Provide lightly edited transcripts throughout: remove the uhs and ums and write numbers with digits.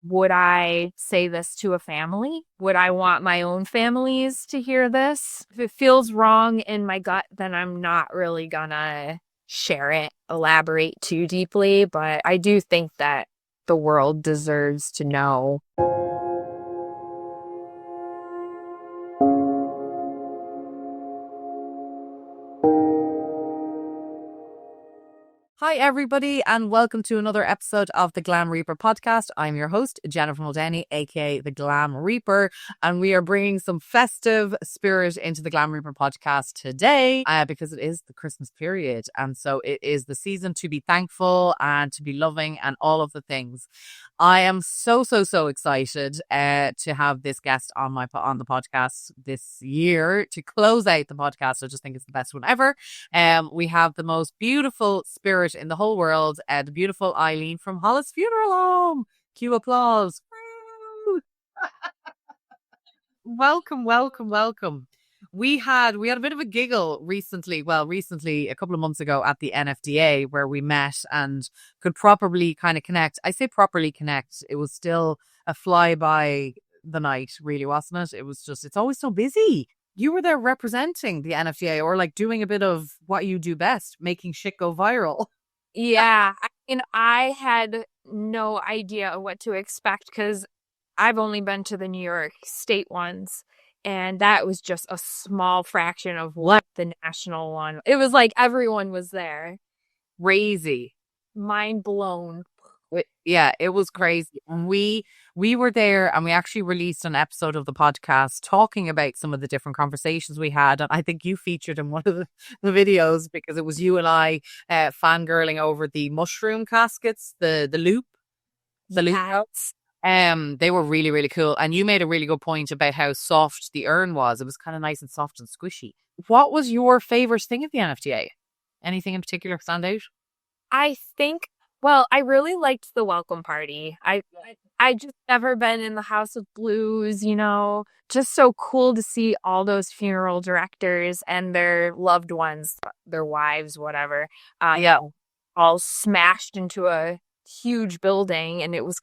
would I say this to a family? Would I want my own families to hear this? If it feels wrong in my gut, then I'm not really gonna share it, elaborate too deeply. But I do think that the world deserves to know. Hi, everybody, and welcome to another episode of the Glam Reaper podcast. I'm your host, Jennifer Muldowney, aka the Glam Reaper, and we are bringing some festive spirit into the Glam Reaper podcast today because it is the Christmas period. And so it is the season to be thankful and to be loving and all of the things. I am so excited to have this guest on the podcast this year to close out the podcast. I just think it's the best one ever. We have the most beautiful spirit in the whole world, the beautiful Eileen from Hollis Funeral Home. Cue applause. Welcome. We had a bit of a giggle recently, a couple of months ago at the NFDA, where we met and could properly kind of connect. I say properly connect. It was still a fly by the night, really, wasn't it? It was just, it's always so busy. You were there representing the NFDA, or like doing a bit of what you do best, making shit go viral. Yeah, I mean, I had no idea what to expect because I've only been to the New York State ones, and that was just a small fraction of what the national one. It was like everyone was there. Crazy. Mind blown. Yeah, it was crazy. And we were there, and we actually released an episode of the podcast talking about some of the different conversations we had. And I think you featured in one of the videos because it was you and I fangirling over the mushroom caskets, the loop. Yes. They were really, really cool. And you made a really good point about how soft the urn was. It was kind of nice and soft and squishy. What was your favorite thing at the NFTA? Anything in particular stand out? I think, well, I really liked the welcome party. I just never been in the House of Blues, just so cool to see all those funeral directors and their loved ones, their wives, whatever, Yeah. all smashed into a huge building. And it was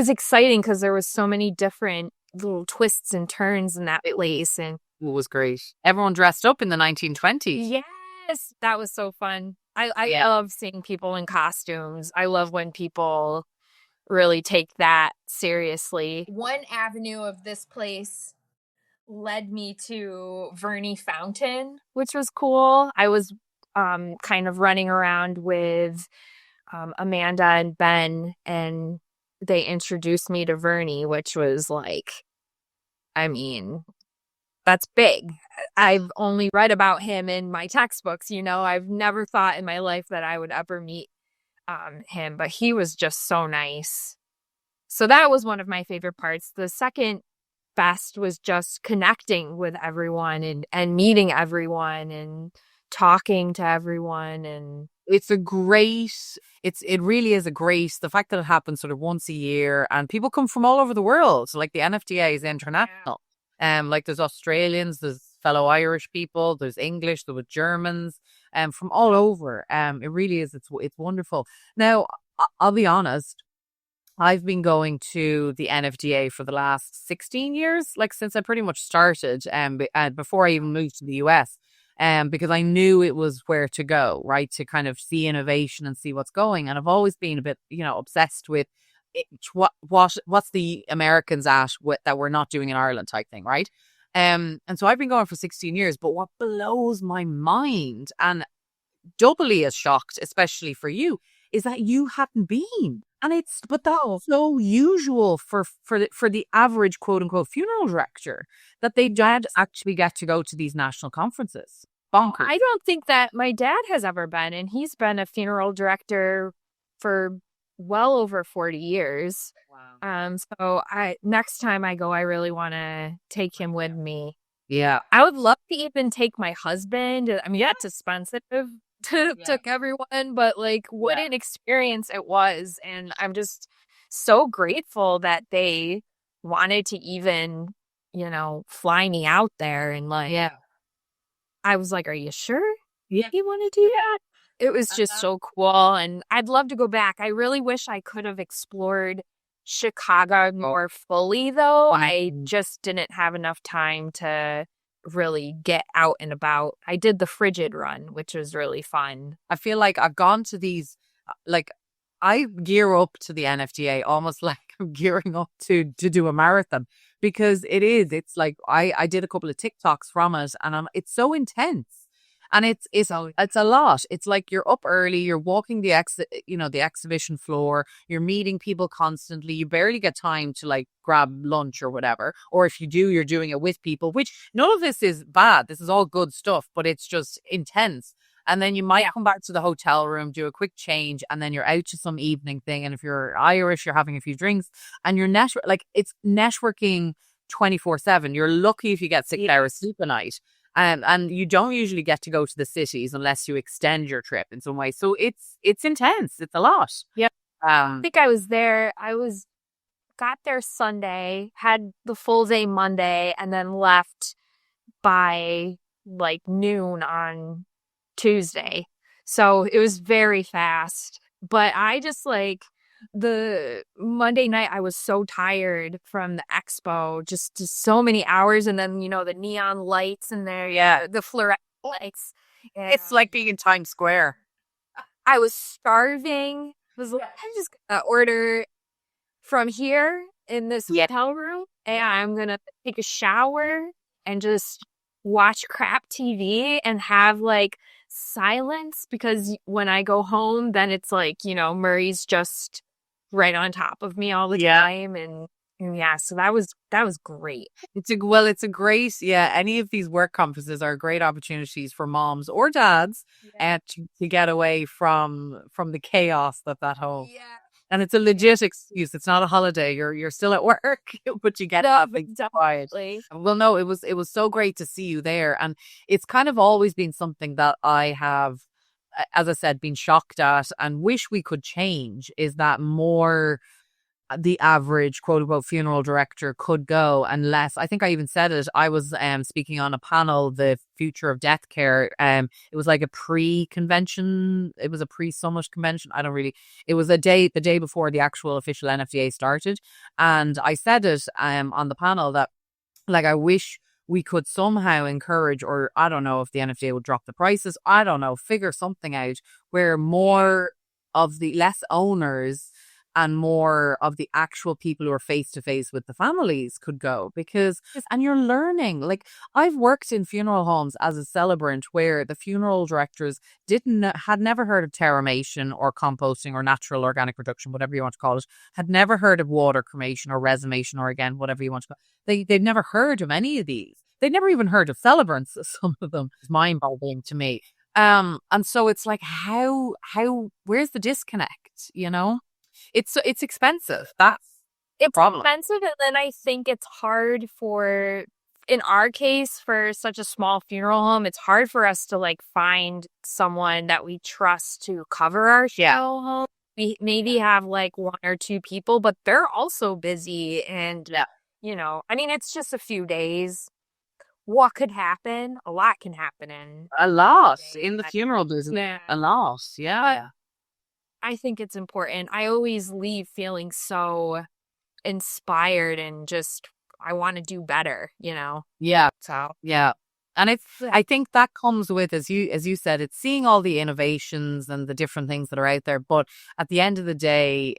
exciting because there was so many different little twists and turns in that place. And It was great. Everyone dressed up in the 1920s. yes, that was so fun. I love seeing people in costumes. I love when people really take that seriously. One avenue of this place led me to Verney Fountain, which was cool. I was kind of running around with Amanda and Ben, and they introduced me to Verney, which was like, I mean, that's big. I've only read about him in my textbooks, I've never thought in my life that I would ever meet him, but he was just so nice. So that was one of my favorite parts. The second best was just connecting with everyone and meeting everyone and talking to everyone. And It's a great, it really is a great, the fact that it happens sort of once a year and people come from all over the world. So like the NFDA is international. Like there's Australians, there's fellow Irish people, there's English, there were Germans, from all over. It really is, it's wonderful. Now, I'll be honest, I've been going to the NFDA for the last 16 years, like since I pretty much started, before I even moved to the US, because I knew it was where to go, right, to kind of see innovation and see what's going. And I've always been a bit, obsessed with what's the Americans at that we're not doing in Ireland type thing, right? And so I've been going for 16 years, but what blows my mind and doubly as shocked, especially for you, is that you hadn't been. And but that's so usual for the average quote unquote funeral director that they don't actually get to go to these national conferences. Bonkers. I don't think that my dad has ever been, and he's been a funeral director for well over 40 years. Wow. So next time I go, I really want to take him with me. Yeah. I would love to even take my husband. I mean, that's expensive to took everyone, but like what an experience it was. And I'm just so grateful that they wanted to even, fly me out there. And like, I was like, are you sure? Yeah. You want to do that? It was just so cool. And I'd love to go back. I really wish I could have explored Chicago more fully, though. I just didn't have enough time to really get out and about. I did the Frigid Run, which was really fun. I feel like I've gone to these, like, I gear up to the NFDA almost like I'm gearing up to do a marathon, because it's like I did a couple of TikToks from it, and it's so intense. And it's a lot. It's like you're up early, you're walking the exhibition floor, you're meeting people constantly. You barely get time to like grab lunch or whatever. Or if you do, you're doing it with people, which none of this is bad. This is all good stuff, but it's just intense. And then you might come back to the hotel room, do a quick change, and then you're out to some evening thing. And if you're Irish, you're having a few drinks, and it's networking 24/7. You're lucky if you get 6 hours sleep a night. And you don't usually get to go to the cities unless you extend your trip in some way. So it's intense. It's a lot. Yeah. I think I was there. Got there Sunday, had the full day Monday, and then left by like noon on Tuesday. So it was very fast. But I just like the Monday night, I was so tired from the expo, just so many hours. And then, the neon lights in there. Yeah. The fluorescent lights. Yeah. It's like being in Times Square. I was starving. I was like, I'm just going to order from here in this hotel room, and I'm going to take a shower and just watch crap TV and have like silence, because when I go home, then it's like, Murray's just right on top of me all the time. And yeah, so that was great. It's a great, any of these work conferences are great opportunities for moms or dads to get away from the chaos that home. Yeah. And it's a legit excuse. It's not a holiday. You're still at work, but you get quiet. Well, no, it was so great to see you there. And it's kind of always been something that I have, as I said, been shocked at and wish we could change, is that more the average quote unquote funeral director could go, unless, I think I even said it, I was speaking on a panel, the future of death care. It was like a pre-convention, it was a pre-summit convention. It was the day before the actual official NFDA started. And I said it on the panel that, like, I wish we could somehow encourage, or I don't know if the NFDA would drop the prices, I don't know, figure something out where more of the less owners and more of the actual people who are face to face with the families could go, and you're learning. Like, I've worked in funeral homes as a celebrant where the funeral directors had never heard of terramation or composting or natural organic reduction, whatever you want to call it, had never heard of water cremation or resumation, or again, whatever you want to call it. They'd never heard of any of these. They'd never even heard of celebrants, some of them. It's mind-boggling to me. And so it's like, where's the disconnect, It's expensive. That's it's problem. Expensive, and then I think it's hard in our case, for such a small funeral home, it's hard for us to like find someone that we trust to cover our funeral home. We maybe have like one or two people, but they're also busy, and it's just a few days. What could happen? A lot can happen in the funeral business. Yeah. A lot, yeah. I think it's important. I always leave feeling so inspired and just, I want to do better, Yeah. So, yeah. And I think that comes with, as you said, it's seeing all the innovations and the different things that are out there. But at the end of the day,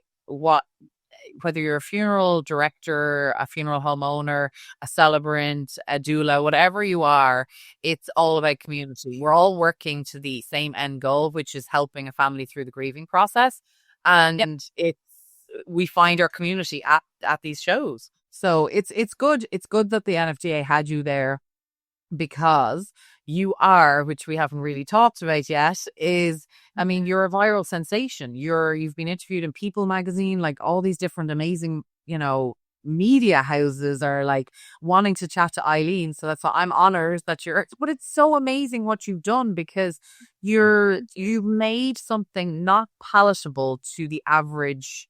whether you're a funeral director, a funeral home owner, a celebrant, a doula, whatever you are, it's all about community. We're all working to the same end goal, which is helping a family through the grieving process. And we find our community at these shows. So it's good. It's good that the NFDA had you there, because you are, which we haven't really talked about yet, is, you're a viral sensation. You've been interviewed in People magazine, like all these different amazing, media houses are like wanting to chat to Eileen. So that's why I'm honored that but it's so amazing what you've done, because you've made something not palatable to the average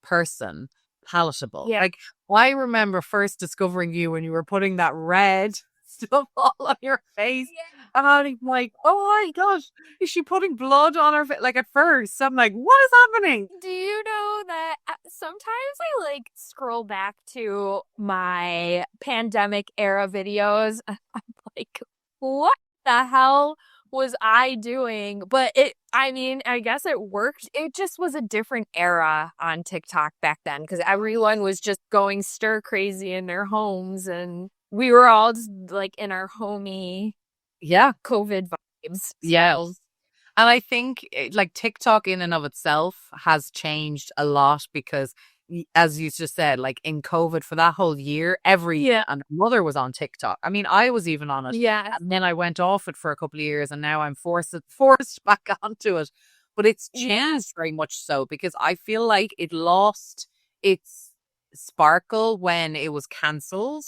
person palatable. Yeah. Like, I remember first discovering you when you were putting that red stuff all on your face. And I'm like, oh my gosh, is she putting blood on her face? Like at first, I'm like, what is happening? Do you know that sometimes I like scroll back to my pandemic era videos? I'm like, what the hell was I doing? But I mean, I guess it worked. It just was a different era on TikTok back then because everyone was just going stir crazy in their homes and we were all just like in our homey Yeah. COVID vibes. Yes. So, And I think like TikTok in and of itself has changed a lot because as you just said, like in COVID for that whole year, every and her mother was on TikTok. I mean, I was even on it. yeah. And then I went off it for a couple of years and now I'm forced back onto it. But it's changed very much so because I feel like it lost its sparkle when it was cancelled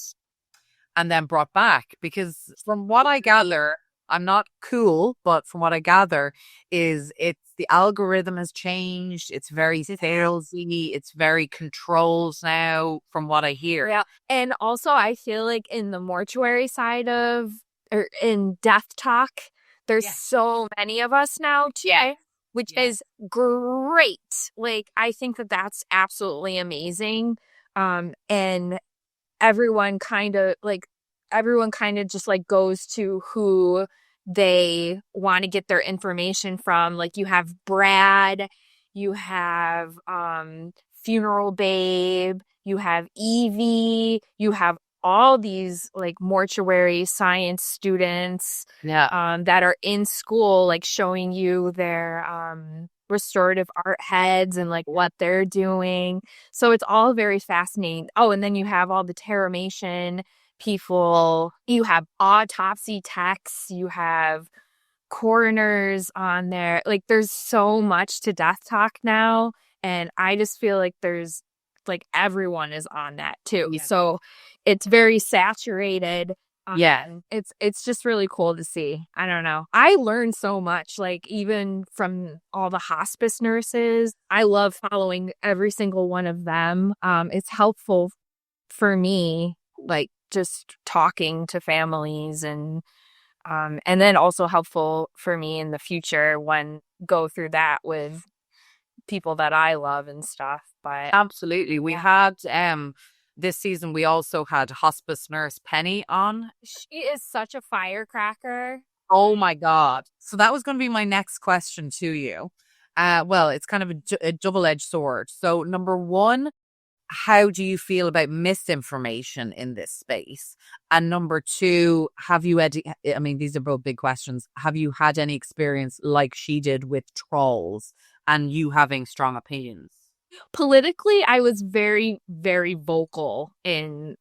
and then brought back. Because from what I gather, I'm not cool, but from what I gather, is it's the algorithm has changed. It's very salesy. It's very controlled now, from what I hear. Yeah. And also, I feel like in the mortuary side of, or in death talk, there's so many of us now too, which is great. Like, I think that that's absolutely amazing. And everyone kind of just like goes to who they want to get their information from. Like you have Brad, you have Funeral Babe, you have Evie, you have all these like mortuary science students that are in school, like showing you their restorative art heads and like what they're doing. So it's all very fascinating. Oh, and then you have all the terramation people, you have autopsy techs, you have coroners on there. Like there's so much to death talk now. And I just feel like there's like everyone is on that too. Yeah. So it's very saturated. It's just really cool to see. I don't know. I learned so much, like even from all the hospice nurses. I love following every single one of them. It's helpful for me, like just talking to families and then also helpful for me in the future when go through that with people that I love and stuff. But absolutely. We had this season we also had hospice nurse Penny on. She is such a firecracker. Oh my God. So that was going to be my next question to you. Well, it's kind of a double-edged sword. So number one, how do you feel about misinformation in this space? And number two, have you I mean, these are both big questions. Have you had any experience like she did with trolls and you having strong opinions? Politically, I was very, very vocal in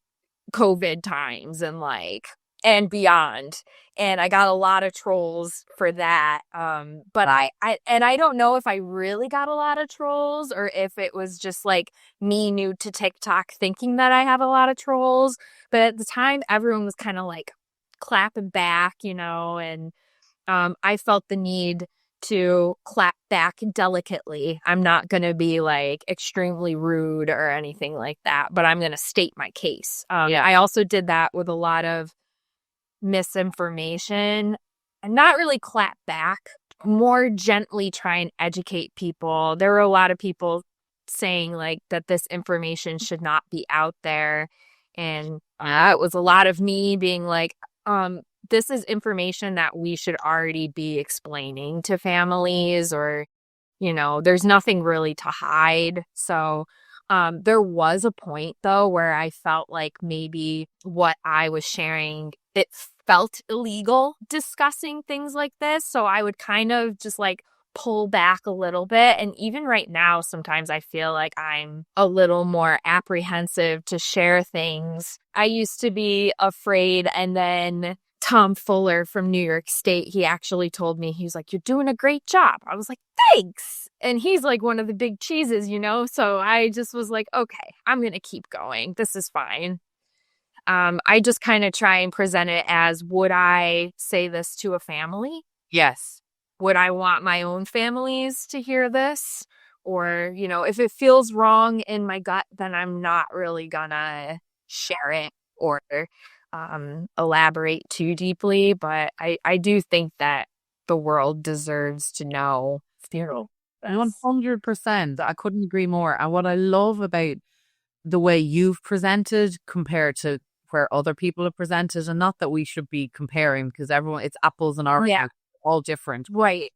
COVID times and like and beyond. And I got a lot of trolls for that. But I don't know if I really got a lot of trolls or if it was just like me new to TikTok thinking that I have a lot of trolls. But at the time, everyone was kind of like clapping back, you know, and I felt the need to clap back delicately. I'm not going to be like extremely rude or anything like that, but I'm going to state my case. I also did that with a lot of misinformation and not really clap back, more gently try and educate people. There were a lot of people saying like that this information should not be out there. And it was a lot of me being like, this is information that we should already be explaining to families or, you know, there's nothing really to hide. So there was a point though where I felt like maybe what I was sharing, it felt illegal discussing things like this. So I would kind of just like pull back a little bit. And even right now, sometimes I feel like I'm a little more apprehensive to share things. I used to be afraid, and then Tom Fuller from New York State, he actually told me, he was like, "You're doing a great job." I was like, "Thanks." And he's like one of the big cheeses, you know? So I just was like, okay, I'm going to keep going. This is fine. I just kind of try and present it as, would I say this to a family? Yes. Would I want my own families to hear this? Or, you know, if it feels wrong in my gut, then I'm not really gonna share it. Or elaborate too deeply, but I do think that the world deserves to know funeral. 100%. I couldn't agree more. And what I love about the way you've presented compared to where other people have presented, and not that we should be comparing because everyone, it's apples and oranges, Yeah. all different. Right.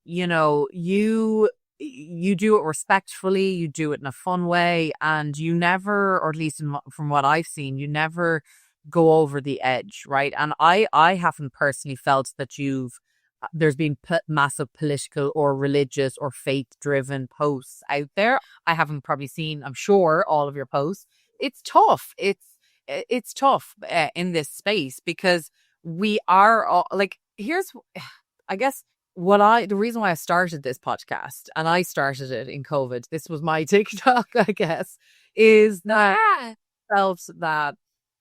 You know, you do it respectfully, you do it in a fun way, and you never, or at least from what I've seen, you never go over the edge, right? And I haven't personally felt that there's been massive political or religious or faith driven posts out there. I haven't probably seen, I'm sure, all of your posts. It's tough. It's tough in this space because we are all like, here's, I guess, the reason why I started this podcast, and I started it in COVID, this was my TikTok, I guess, is that I felt that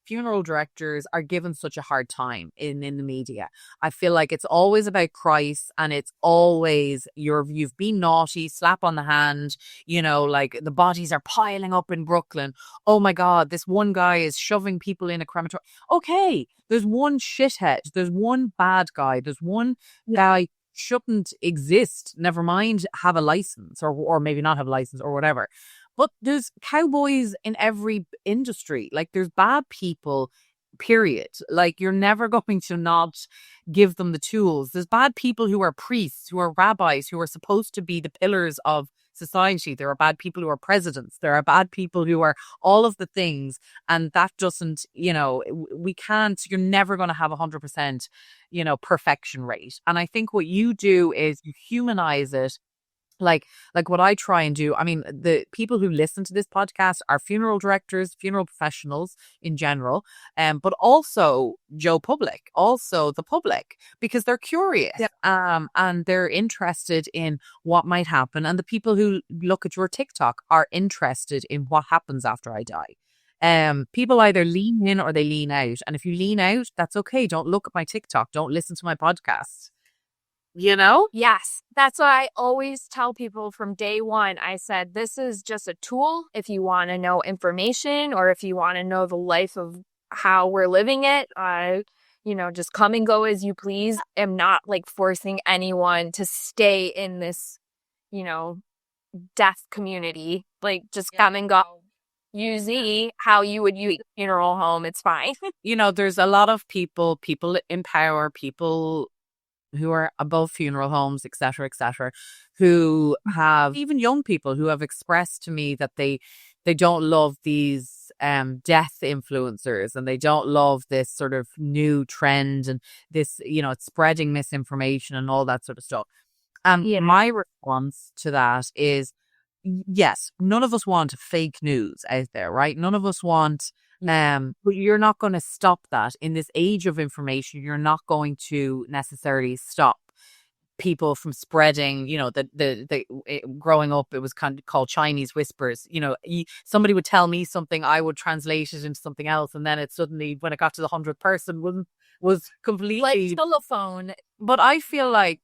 funeral directors are given such a hard time in the media. I feel like it's always about price, and it's always you've been naughty, slap on the hand, like the bodies are piling up in Brooklyn. Oh my God, this one guy is shoving people in a crematorium. Okay, there's one shithead, there's one bad guy, there's one guy shouldn't exist, never mind have a license or maybe not have a license or whatever. But there's cowboys in every industry. Like, there's bad people, period. Like, you're never going to not give them the tools. There's bad people who are priests, who are rabbis, who are supposed to be the pillars of society. There are bad people who are presidents. There are bad people who are all of the things. And that doesn't, we can't, you're never going to have 100%, perfection rate. And I think what you do is you humanize it. Like what I try and do, I mean, the people who listen to this podcast are funeral directors, funeral professionals in general, but also Joe Public, also the public, because they're curious, and they're interested in what might happen. And the people who look at your TikTok are interested in what happens after I die. People either lean in or they lean out. And if you lean out, that's okay. Don't look at my TikTok. Don't listen to my podcast. Yes. That's what I always tell people from day one. I said, this is just a tool. If you want to know information, or if you want to know the life of how we're living it, just come and go as you please. I'm not like forcing anyone to stay in this, death community. Like, just come and go. Use how you would use a funeral home. It's fine. There's a lot of people in power, people who are above funeral homes, et cetera, who have, even young people who have expressed to me that they don't love these death influencers, and they don't love this sort of new trend, and this, it's spreading misinformation and all that sort of stuff. My response to that is, yes, none of us want fake news out there, right? None of us want, but you're not going to stop that in this age of information. You're not going to necessarily stop people from spreading, growing up, it was kind of called Chinese whispers. Somebody would tell me something, I would translate it into something else, and then it suddenly, when it got to the 100th person, was completely like telephone. But I feel like,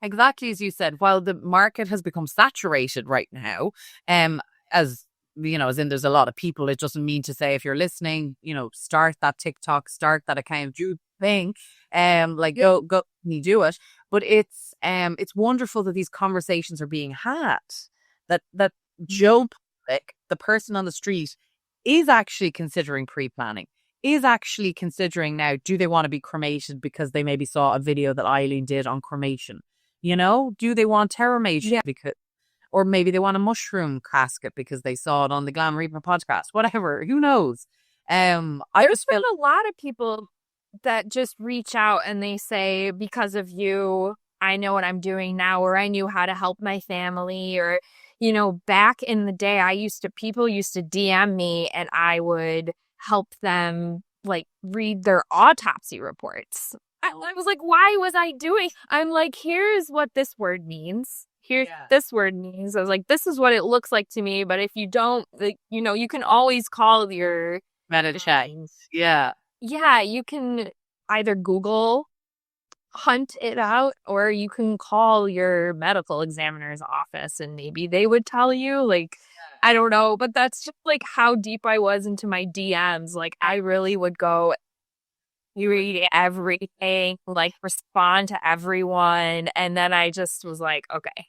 exactly as you said, while the market has become saturated right now, as in there's a lot of people, it doesn't mean to say, if you're listening, start that TikTok, start that account, do thing, go you do it. But it's wonderful that these conversations are being had, that Joe Public, the person on the street, is actually considering pre-planning, is actually considering now, do they want to be cremated because they maybe saw a video that Eileen did on cremation? Do they want terramation because, or maybe they want a mushroom casket because they saw it on the Glam Reaper podcast, whatever, who knows? There's been a lot of people that just reach out and they say, because of you, I know what I'm doing now, or I knew how to help my family, or, back in the day, people used to DM me and I would help them like read their autopsy reports. I was like, why was I doing? I'm like, here's what this word means. This word means. I was like, this is what it looks like to me. But if you don't, you can always call your meditation. Yeah, you can either Google hunt it out, or you can call your medical examiner's office and maybe they would tell you. Like, I don't know, but that's just like how deep I was into my DMs. Like, I really would go You read everything, like respond to everyone. And then I just was like, okay,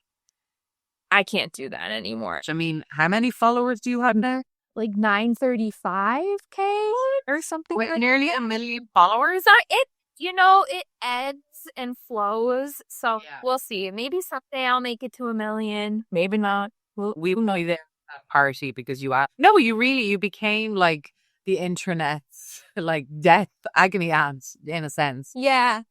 I can't do that anymore. I mean, how many followers do you have now? Like 935K or something. Wait, nearly 1 million followers? It ebbs and flows. So Yeah. we'll see. Maybe someday I'll make it to 1 million. Maybe not. We know you there at that party because you became like the internet's like death agony aunt in a sense. Yeah.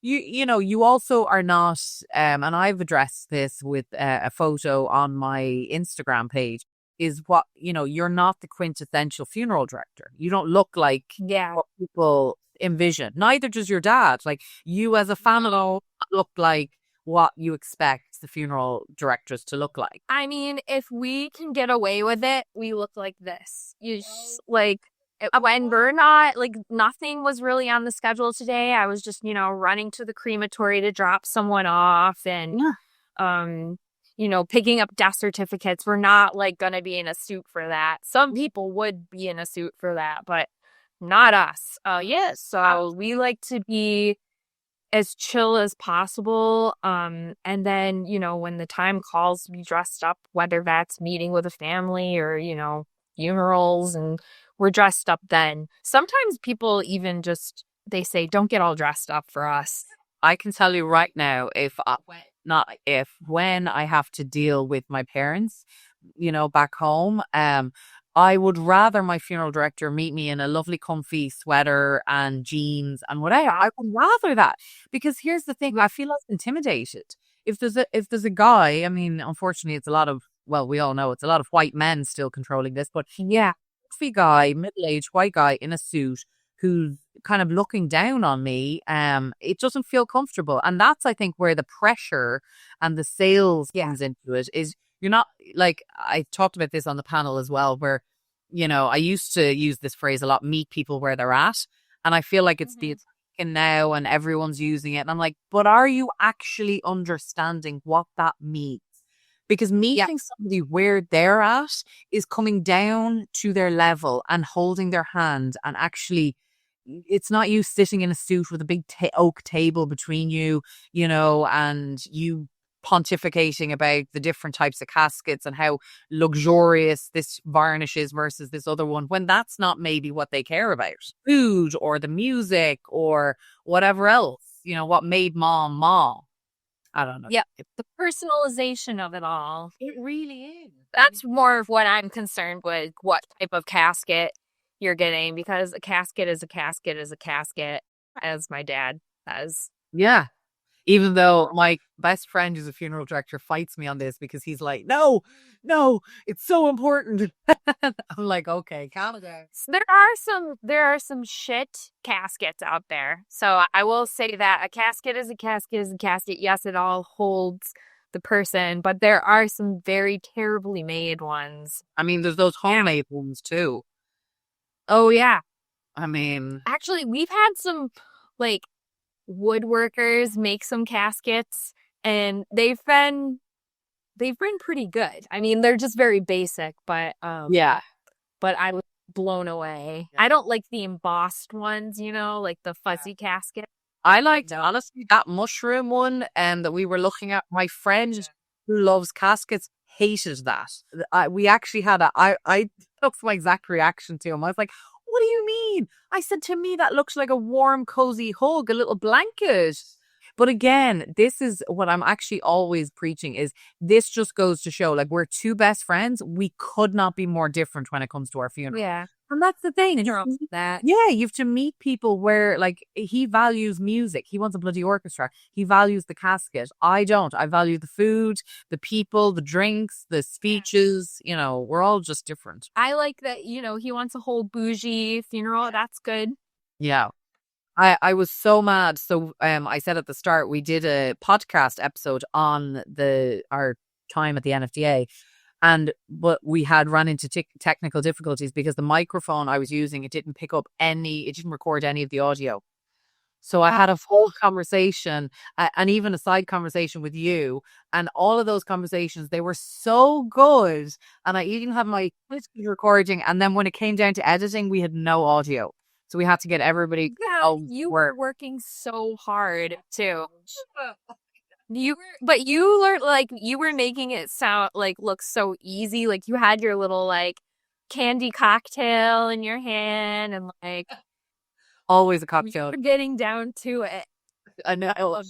You also are not, and I've addressed this with a photo on my Instagram page, is you're not the quintessential funeral director. You don't look like what people envision. Neither does your dad. Like, you as a family look like what you expect the funeral directors to look like. I mean, if we can get away with it, we look like this. When we're not, like, nothing was really on the schedule today. I was just, running to the crematory to drop someone off and, picking up death certificates. We're not, like, going to be in a suit for that. Some people would be in a suit for that, but not us. So we like to be as chill as possible. And then, when the time calls to be dressed up, whether that's meeting with a family or, funerals, and we're dressed up then. Sometimes people even they say, don't get all dressed up for us. I can tell you right now, when I have to deal with my parents, back home, I would rather my funeral director meet me in a lovely comfy sweater and jeans and whatever. I would rather that, because here's the thing. I feel less intimidated. If there's a guy, I mean, unfortunately, we all know it's a lot of white men still controlling this, but yeah, comfy guy, middle-aged white guy in a suit who's kind of looking down on me, it doesn't feel comfortable. And that's, I think, where the pressure and the sales comes into it. Is you're not, like, I talked about this on the panel as well, where, I used to use this phrase a lot, meet people where they're at. And I feel like it's the now and everyone's using it. And I'm like, but are you actually understanding what that means? Because meeting somebody where they're at is coming down to their level and holding their hand, and actually, it's not you sitting in a suit with a big oak table between you, and you pontificating about the different types of caskets and how luxurious this varnish is versus this other one, when that's not maybe what they care about. Food or the music or whatever else, what made mom. I don't know. Yeah, the personalization of it all. It really is. That's more of what I'm concerned with, what type of casket you're getting, because a casket is a casket is a casket, as my dad says. Yeah. Even though my best friend who's a funeral director fights me on this, because he's like, no, it's so important. I'm like, okay, calm down. So there are some shit caskets out there. So I will say that a casket is a casket is a casket. Yes, it all holds the person, but there are some very terribly made ones. I mean, there's those homemade ones too. Oh yeah. I mean, actually, we've had some, like, woodworkers make some caskets, and they've been pretty good. I mean, they're just very basic, but but I was blown away. I don't like the embossed ones, like the fuzzy casket. I liked, honestly, that mushroom one that we were looking at. My friend who loves caskets hated that. We actually had I took my exact reaction to him. I was like, what do you mean? I said, to me, that looks like a warm, cozy hug, a little blanket. But again, this is what I'm actually always preaching, is this just goes to show, like, we're two best friends. We could not be more different when it comes to our funeral. Yeah. And that's the thing. That. Yeah, you have to meet people where, like, he values music. He wants a bloody orchestra. He values the casket. I don't. I value the food, the people, the drinks, the speeches. We're all just different. I like that, he wants a whole bougie funeral. That's good. Yeah. I was so mad. So I said at the start, we did a podcast episode on our time at the NFDA. But we had run into technical difficulties because the microphone I was using, it didn't record any of the audio. So I had a full conversation and even a side conversation with you, and all of those conversations, they were so good. And I even had my recording. And then when it came down to editing, we had no audio. So we had to get everybody. Yeah, you were working so hard too. But you learned, like, you were making it sound like look so easy. Like you had your little like candy cocktail in your hand and like Always a cocktail. you were getting down to it. I know.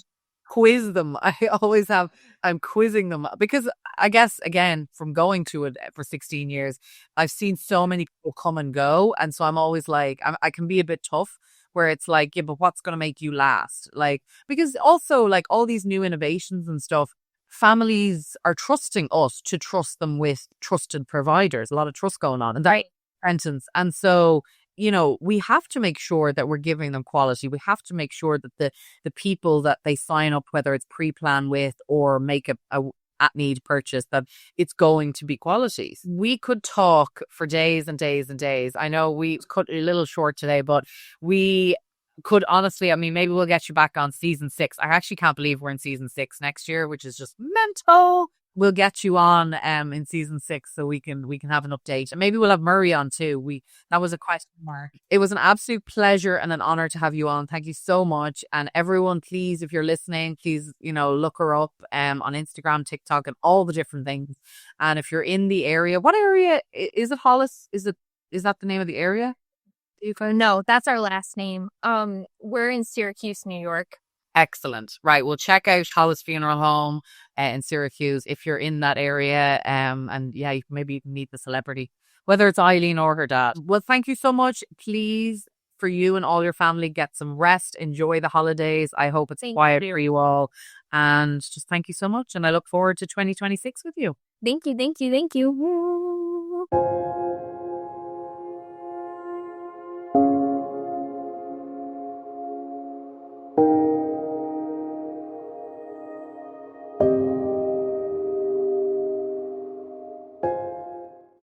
Quiz them. I always have, I'm quizzing them because I guess, again, from going to it for 16 years, I've seen so many people come and go. And so I'm always like, I can be a bit tough where it's like, yeah, but what's going to make you last? Like, because also, like, all these new innovations and stuff, families are trusting us to trust them with trusted providers, a lot of trust going on. And that sentence. And so, you know, we have to make sure that we're giving them quality. We have to make sure that the people that they sign up, whether it's pre-plan with or make a at need purchase, that it's going to be quality. We could talk for days and days and days. I know we cut a little short today, but we could honestly, I mean, maybe we'll get you back on season 6. I actually can't believe we're in season 6 next year, which is just mental. We'll get you on in season 6 so we can have an update, and maybe we'll have Murray on too. That was a question mark. It was an absolute pleasure and an honor to have you on. Thank you so much. And everyone, please, if you're listening, please, you know, look her up on Instagram, TikTok, and all the different things. And if you're in the area, what area is it? Hollis? Is that the name of the area? No, that's our last name. We're in Syracuse, New York. Excellent. Right. We'll check out Hollis Funeral Home in Syracuse if you're in that area. And yeah, maybe you can meet the celebrity, whether it's Eileen or her dad. Well, thank you so much. Please, for you and all your family, get some rest. Enjoy the holidays. I hope it's quiet for you all. And just thank you so much. And I look forward to 2026 with you. Thank you. Thank you. Thank you.